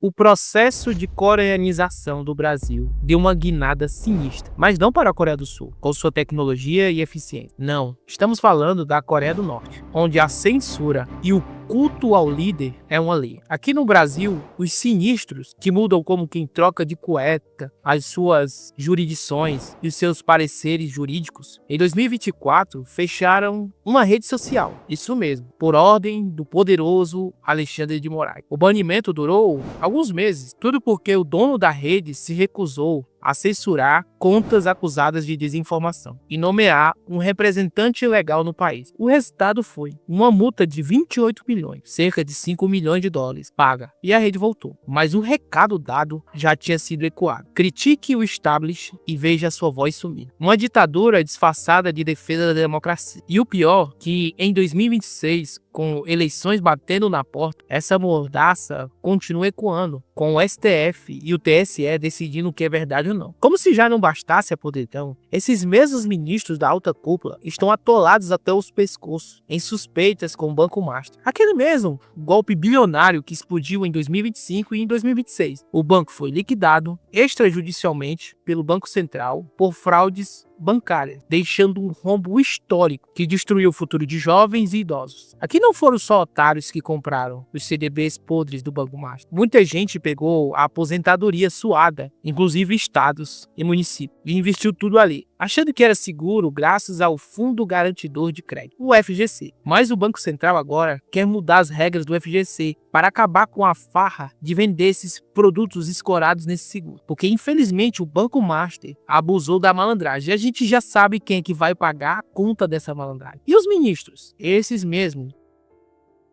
O processo de coreanização do Brasil deu uma guinada sinistra, mas não para a Coreia do Sul, com sua tecnologia e eficiência. Não, estamos falando da Coreia do Norte, onde a censura e o culto ao líder é uma lei. Aqui no Brasil, os sinistros, que mudam como quem troca de cueca, as suas jurisdições e os seus pareceres jurídicos, em 2024 fecharam uma rede social, isso mesmo, por ordem do poderoso Alexandre de Moraes. O banimento durou alguns meses, tudo porque o dono da rede se recusou a censurar contas acusadas de desinformação e nomear um representante legal no país. O resultado foi uma multa de 28 milhões, cerca de 5 milhões de dólares, paga, e a rede voltou. Mas o recado dado já tinha sido ecoado. Critique o establishment e veja sua voz sumir. Uma ditadura disfarçada de defesa da democracia. E o pior, que em 2026, com eleições batendo na porta, essa mordaça continua ecoando, com o STF e o TSE decidindo o que é verdade ou não. Como se já não bastasse a podridão, esses mesmos ministros da alta cúpula estão atolados até os pescoços em suspeitas com o Banco Master. Aquele mesmo golpe bilionário que explodiu em 2025 e em 2026. O banco foi liquidado extrajudicialmente pelo Banco Central por fraudes bancária, deixando um rombo histórico que destruiu o futuro de jovens e idosos. Aqui não foram só otários que compraram os CDBs podres do Banco Master. Muita gente pegou a aposentadoria suada, inclusive estados e municípios, e investiu tudo ali, achando que era seguro graças ao Fundo Garantidor de Crédito, o FGC. Mas o Banco Central agora quer mudar as regras do FGC para acabar com a farra de vender esses produtos escorados nesse seguro. Porque infelizmente o Banco Master abusou da malandragem. E a gente já sabe quem é que vai pagar a conta dessa malandragem. E os ministros? Esses mesmos.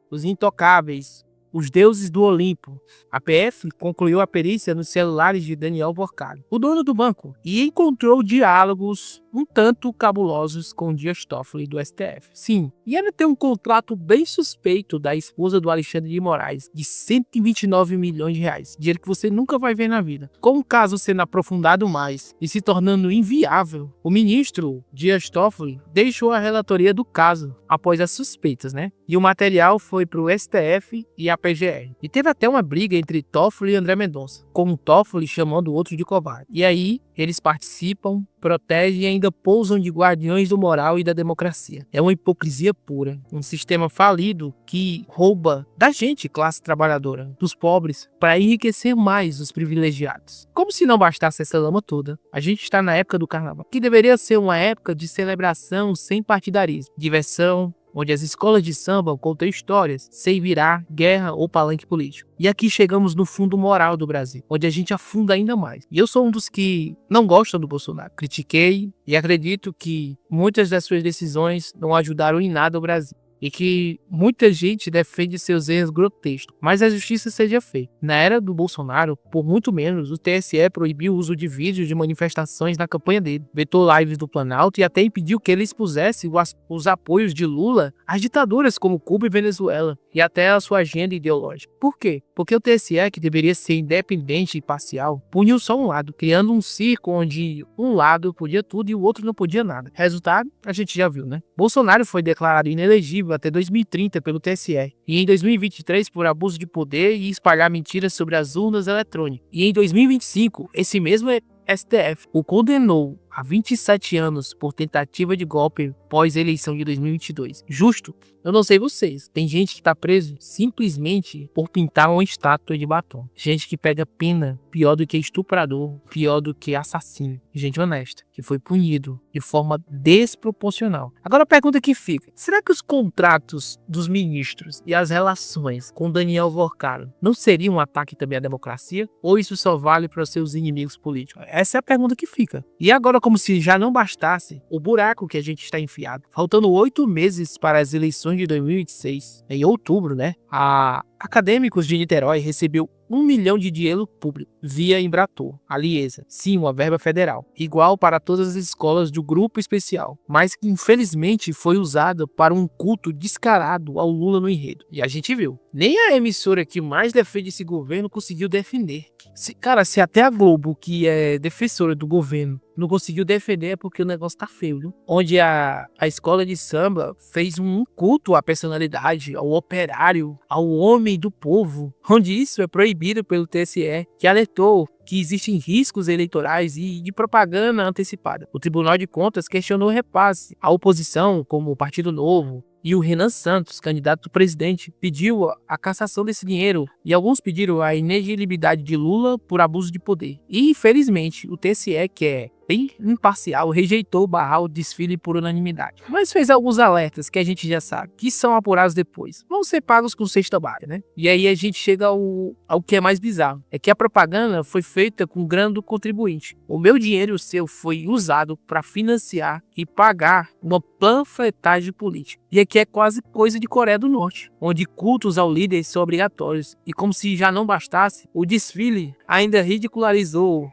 Os intocáveis. Os deuses do Olimpo. A PF concluiu a perícia nos celulares de Daniel Borcari, o dono do banco, e encontrou diálogos um tanto cabulosos com Dias Toffoli do STF. Sim, e ainda tem um contrato bem suspeito da esposa do Alexandre de Moraes, de 129 milhões de reais, dinheiro que você nunca vai ver na vida. Com o caso sendo aprofundado mais e se tornando inviável, o ministro Dias Toffoli deixou a relatoria do caso após as suspeitas, E o material foi para o STF e a PGR. E teve até uma briga entre Toffoli e André Mendonça, com o Toffoli chamando o outro de covarde. E aí, eles participam, protegem e ainda pousam de guardiões do moral e da democracia. É uma hipocrisia pura. Um sistema falido que rouba da gente, classe trabalhadora, dos pobres, para enriquecer mais os privilegiados. Como se não bastasse essa lama toda, a gente está na época do carnaval, que deveria ser uma época de celebração sem partidarismo, diversão, onde as escolas de samba contam histórias sem virar guerra ou palanque político. E aqui chegamos no fundo moral do Brasil, onde a gente afunda ainda mais. E eu sou um dos que não gostam do Bolsonaro. Critiquei e acredito que muitas das suas decisões não ajudaram em nada o Brasil. E que muita gente defende seus erros grotescos, mas a justiça seja feita. Na era do Bolsonaro, por muito menos, o TSE proibiu o uso de vídeos de manifestações na campanha dele, vetou lives do Planalto e até impediu que ele expusesse os apoios de Lula às ditaduras como Cuba e Venezuela, e até a sua agenda ideológica. Por quê? Porque o TSE, que deveria ser independente e parcial, puniu só um lado, criando um circo onde um lado podia tudo e o outro não podia nada. Resultado, a gente já viu, Bolsonaro foi declarado inelegível até 2030 pelo TSE, e em 2023 por abuso de poder e espalhar mentiras sobre as urnas eletrônicas. E em 2025, esse mesmo STF o condenou a 27 anos por tentativa de golpe pós-eleição de 2022. Justo? Eu não sei vocês. Tem gente que tá preso simplesmente por pintar uma estátua de batom. Gente que pega pena pior do que estuprador, pior do que assassino. Gente honesta, que foi punido de forma desproporcional. Agora a pergunta que fica: será que os contratos dos ministros e as relações com Daniel Borcari não seriam um ataque também à democracia? Ou isso só vale para os seus inimigos políticos? Essa é a pergunta que fica. E agora, como se já não bastasse o buraco que a gente está enfiado, faltando 8 meses para as eleições de 2026, em outubro, a Acadêmicos de Niterói recebeu 1 milhão de dinheiro público via Embratur, a Liesa. Sim, uma verba federal, igual para todas as escolas do grupo especial, mas que infelizmente foi usada para um culto descarado ao Lula no enredo. E a gente viu, nem a emissora que mais defende esse governo conseguiu defender. Se até a Globo, que é defensora do governo, não conseguiu defender, é porque o negócio tá feio, viu? Onde a escola de samba fez um culto à personalidade, ao operário, ao homem Homem do Povo, onde isso é proibido pelo TSE, que alertou que existem riscos eleitorais e de propaganda antecipada. O Tribunal de Contas questionou o repasse. A oposição, como o Partido Novo, e o Renan Santos, candidato a presidente, pediu a cassação desse dinheiro e alguns pediram a inelegibilidade de Lula por abuso de poder. E, infelizmente, o TSE, que é bem imparcial, rejeitou barrar o desfile por unanimidade. Mas fez alguns alertas que a gente já sabe, que são apurados depois. Vão ser pagos com sexta básica, né? E aí a gente chega ao que é mais bizarro. É que a propaganda foi feita com grana do contribuinte. O meu dinheiro e o seu foi usado para financiar e pagar uma panfletagem política. E aqui é quase coisa de Coreia do Norte, onde cultos ao líder são obrigatórios. E como se já não bastasse, o desfile ainda ridicularizou,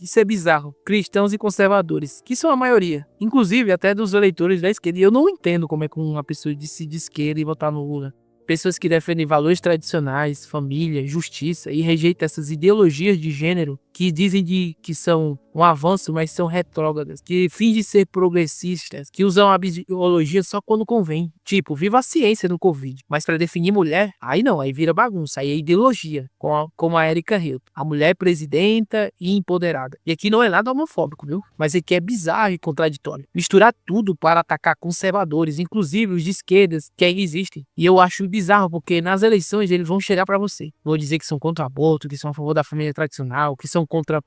isso é bizarro, cristãos e conservadores, que são a maioria, inclusive até dos eleitores da esquerda. E eu não entendo como é que uma pessoa disse de esquerda e votar no Lula. Pessoas que defendem valores tradicionais, família, justiça e rejeitam essas ideologias de gênero que dizem que são um avanço, mas são retrógradas, que fingem ser progressistas, que usam a biologia só quando convém. Tipo, viva a ciência no Covid. Mas para definir mulher, aí não, aí vira bagunça, aí é ideologia, como a Erika Hilton. A mulher é presidenta e empoderada. E aqui não é nada homofóbico, viu? Mas aqui é bizarro e contraditório. Misturar tudo para atacar conservadores, inclusive os de esquerdas, que ainda existem. E eu acho bizarro, porque nas eleições eles vão chegar para você. Vão dizer que são contra o aborto, que são a favor da família tradicional, que são contra a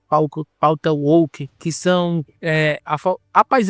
pauta woke, que são rapaz,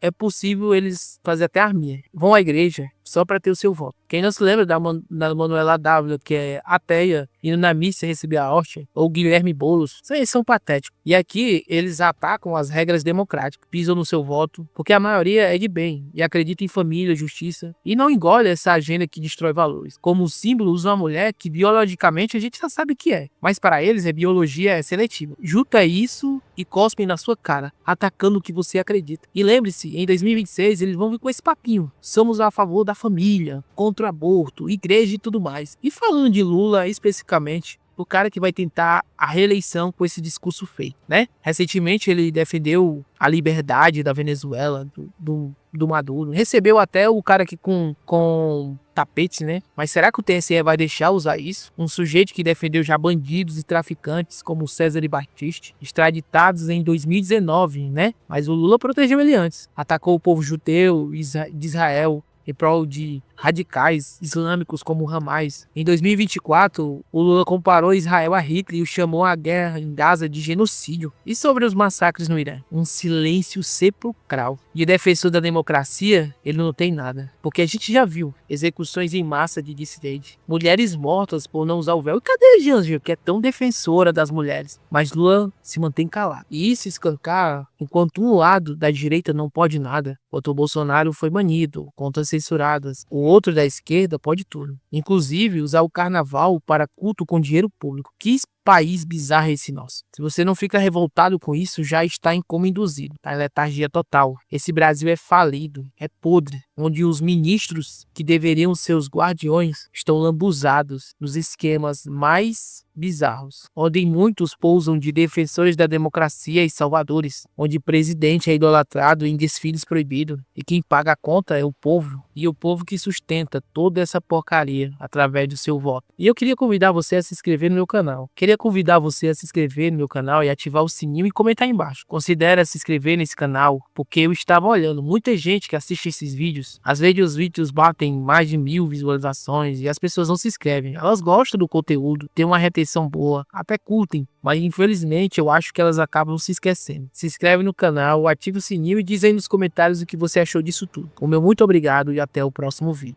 é possível eles fazer até arminha. Vão à igreja só para ter o seu voto. Quem não se lembra da Manuela Dávila, que é ateia, indo na missa receber a hóstia, ou Guilherme Boulos, eles são patéticos. E aqui eles atacam as regras democráticas, pisam no seu voto, porque a maioria é de bem e acredita em família, justiça, e não engole essa agenda que destrói valores. Como símbolo, usa uma mulher que biologicamente a gente já sabe que é, mas para eles a biologia é seletiva. Junta isso e cospem na sua cara, atacando o que você acredita. E lembre-se, em 2026 eles vão vir com esse papinho. Somos a favor da família, contra o aborto, igreja e tudo mais. E falando de Lula especificamente, o cara que vai tentar a reeleição com esse discurso feito, né? Recentemente ele defendeu a liberdade da Venezuela, do Maduro. Recebeu até o cara aqui com tapete, né? Mas será que o TSE vai deixar usar isso? Um sujeito que defendeu já bandidos e traficantes como César e Batiste, extraditados em 2019, né? Mas o Lula protegeu ele antes. Atacou o povo judeu de Israel em prol de radicais islâmicos como o Hamas. Em 2024, o Lula comparou Israel a Hitler e chamou a guerra em Gaza de genocídio. E sobre os massacres no Irã? Um silêncio sepulcral. De defensor da democracia, ele não tem nada. Porque a gente já viu execuções em massa de dissidentes, mulheres mortas por não usar o véu. E cadê a Janja, que é tão defensora das mulheres? Mas Lula se mantém calado. E isso escancar, enquanto um lado da direita não pode nada, enquanto o Bolsonaro foi banido, contas censuradas, o outro da esquerda pode tudo. Inclusive usar o carnaval para culto com dinheiro público. Que país bizarro é esse nosso? Se você não fica revoltado com isso, já está em coma induzido, tá em letargia total. Esse Brasil é falido, é podre, onde os ministros que deveriam ser os guardiões estão lambuzados nos esquemas mais bizarros, onde muitos pousam de defensores da democracia e salvadores, onde o presidente é idolatrado em desfiles proibidos e quem paga a conta é o povo, e o povo que sustenta toda essa porcaria através do seu voto. E eu queria convidar você a se inscrever no meu canal. Queria convidar você a se inscrever no meu canal e ativar o sininho e comentar aí embaixo. Considere se inscrever nesse canal, porque eu estava olhando muita gente que assiste esses vídeos. Às vezes os vídeos batem mais de 1000 visualizações e as pessoas não se inscrevem. Elas gostam do conteúdo, tem uma retenção boa, até curtem, mas infelizmente eu acho que elas acabam se esquecendo. Se inscreve no canal, ativa o sininho e diz aí nos comentários o que você achou disso tudo. O meu muito obrigado e até o próximo vídeo.